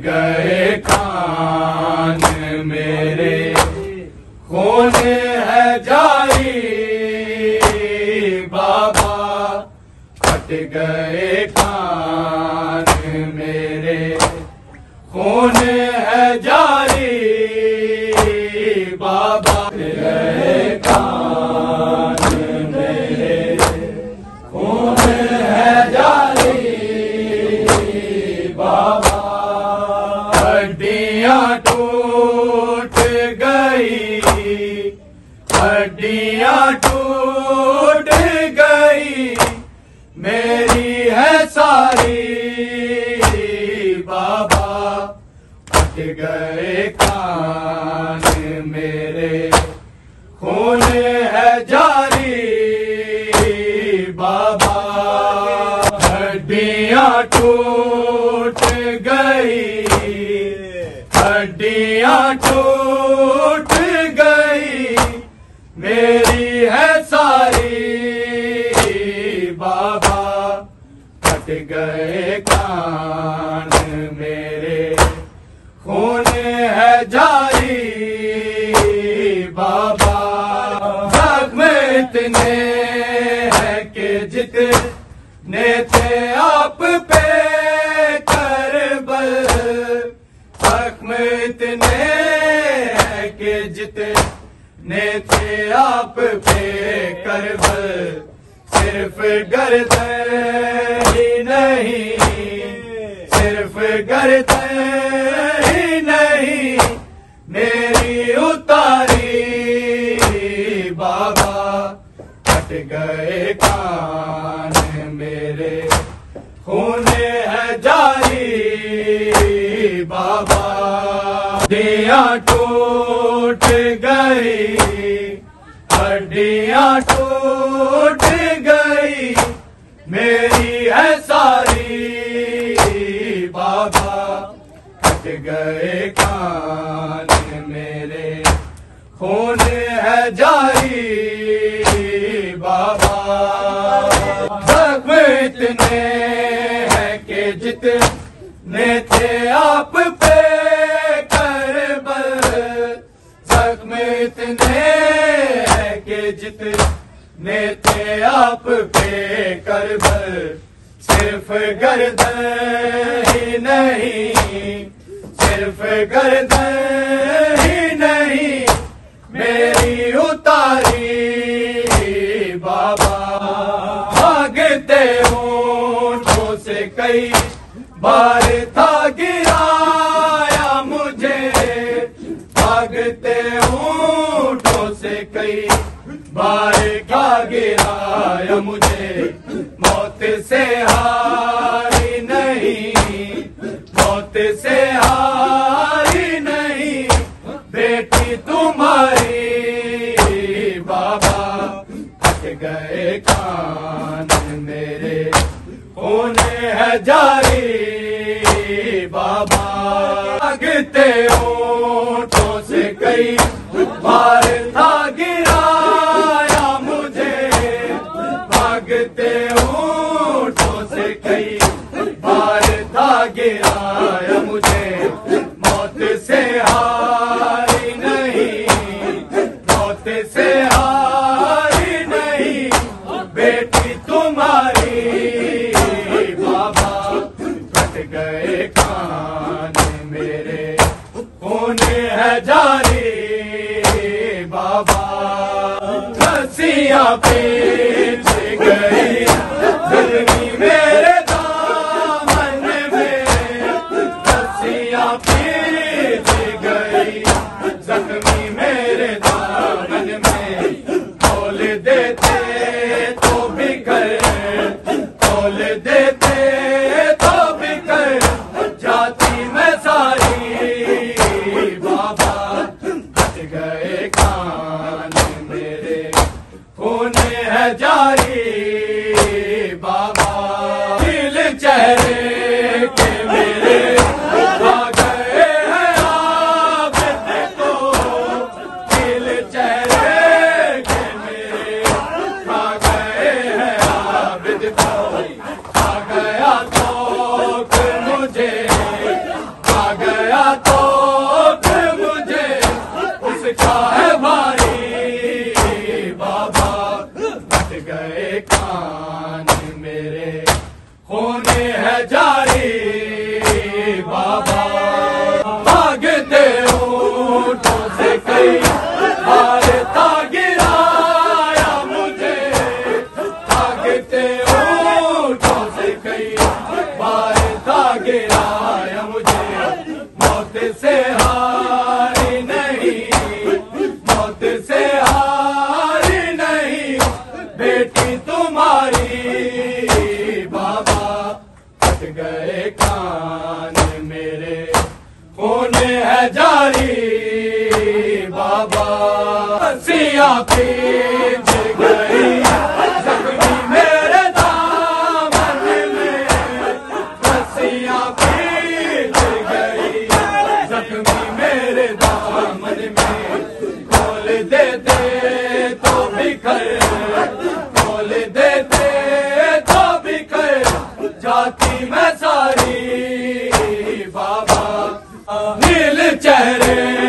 गए कान मेरे, खून है जारी बाबा, फट गए कान मेरे, खून है जारी बाबा, गए कान मेरे, खून है जारी बाबा, हड्डियां टूट गई, हड्डियां टूट गई, मेरी है सारी बाबा, फट गए कान मेरे, खून है जारी बाबा, हड्डियां टूट गई, हड्डियां टूट गई, मेरी है सारी बाबा, फट गए कान मेरे, खून है जारी बाबा, जख्म इतने हैं कि जितने थे आप पे करबल, जख्म इतने हैं कि जितने थे आप पे करबल, सिर्फ गर्दन ही नहीं, सिर्फ गर्दन ही नहीं, मेरी उतारी बाबा, फट गए कान मेरे, खून है जारी बाबा, हड्डियां टूट गई, हड्डियां टूट गई, मेरी है सारी बाबा, फट गए कान मेरे, खून है जारी बाबा, जख्म इतने हैं कि जितने थे आप पे करबल, जख्म इतने हैं कि जितने थे आप पे करबल, सिर्फ गर्दन ही नहीं, सिर्फ गर्दन ही नहीं, मेरी उतारी बाबा, भागते ऊंटों से कई बार था गिराया मुझे, भागते ऊंटों से कई बार क्या गिराया मुझे, मौत से हारी नहीं, मौत से हारी नहीं, बेटी तुम्हारी बाबा, फट गए कान मेरे, खून है जारी बाबा, भागते ऊंटों से कई बार था गिराया मुझे, भागते ऊंटों से कई बार था गिराया मुझे, मौत से हारी नहीं, मौत से हारी नहीं, बेटी तुम्हारी बाबा, फट गए कान मेरे, खून है जारी बाबा, रस्सियां पीछ गई ज़िंदगी मेरे दामन में, रस्सियां पीछ गई जख्मी मेरे दामन में, तोल देते तो बिखर, तोल देते तो बिखर जाती मैं सारी बाबा, फट गए कान मेरे, खून है बाबा भागते ऊंटों से कई बार था गिराया मुझे, भागते ऊंटों से कई बार था गिराया मुझे। मौत से हारी नहीं, मौत से हारी नहीं बेटी तुम्हारी बाबा। फट गए कान मेरे खून है जारी बाबा। रस्सियां खींच गई जख्मी मेरे दामन में, रस्सियां खींच गई जख्मी मेरे दामन में। खोल देते तो बिखर, खोल देते तो बिखर जाती मैं सारी बाबा। नील चेहरे